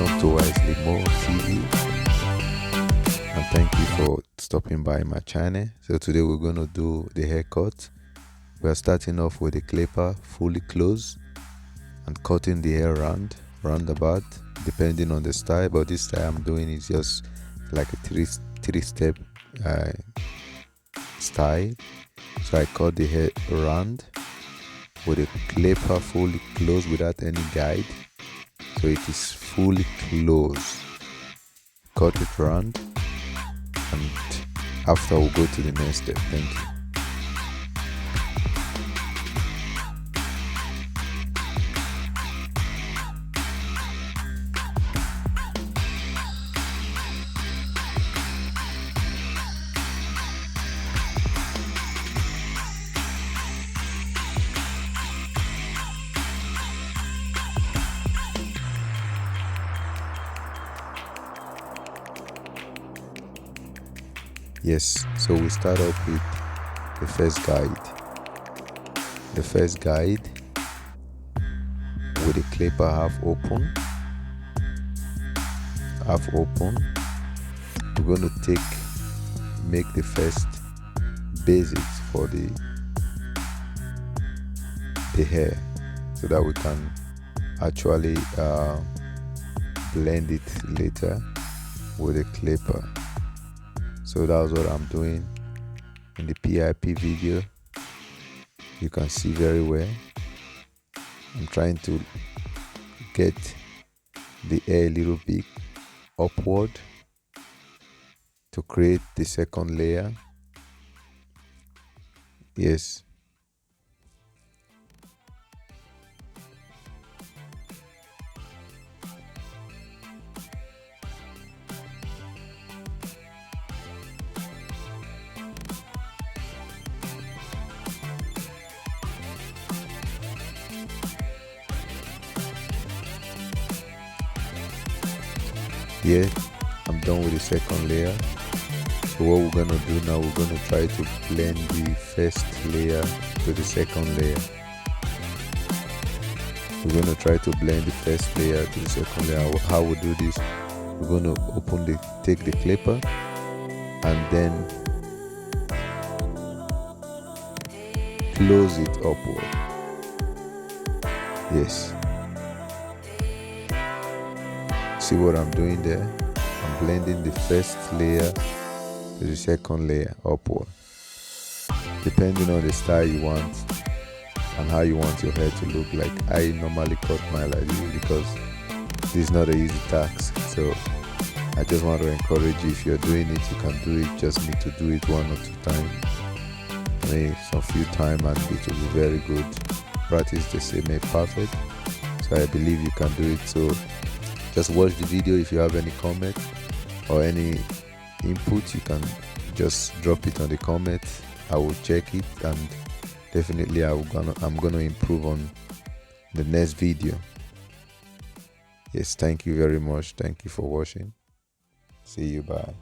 Welcome to Wisely More TV, and thank you for stopping by my channel. So today we're going to do the haircut. We are starting off with the clipper fully closed and cutting the hair roundabout, depending on the style. But this style I'm doing is just like a three-step style. So I cut the hair round with a clipper fully closed without any guide. So it is fully closed. Cut it round, and after we'll go to the next step. Thank you. Yes, so we start off with the first guide. The first guide with the clipper half open. We're going to make the first basics for the hair, so that we can actually blend it later with a clipper. So that's what I'm doing in the PIP video. You can see very well. I'm trying to get the hair a little bit upward to create the second layer. Yes. Yeah, I'm done with the second layer. So what we're gonna do now, we're gonna try to blend the first layer to the second layer. We're gonna try to blend the first layer to the second layer. How we do this, we're gonna take the clipper and then close it upward. Yes. See what I'm doing there? I'm blending the first layer to the second layer upward, depending on the style you want and how you want your hair to look like. I normally cut mine like this because this is not an easy task. So I just want to encourage you, if you're doing it, you can do it. Just need to do it 1 or 2 times. Maybe some few times, and it will be very good. Practice the same make perfect. So I believe you can do it. So just watch the video. If you have any comment or any input, you can just drop it on the comment. I will check it, and definitely I'm gonna improve on the next video. Yes, thank you very much. Thank you for watching. See you. Bye.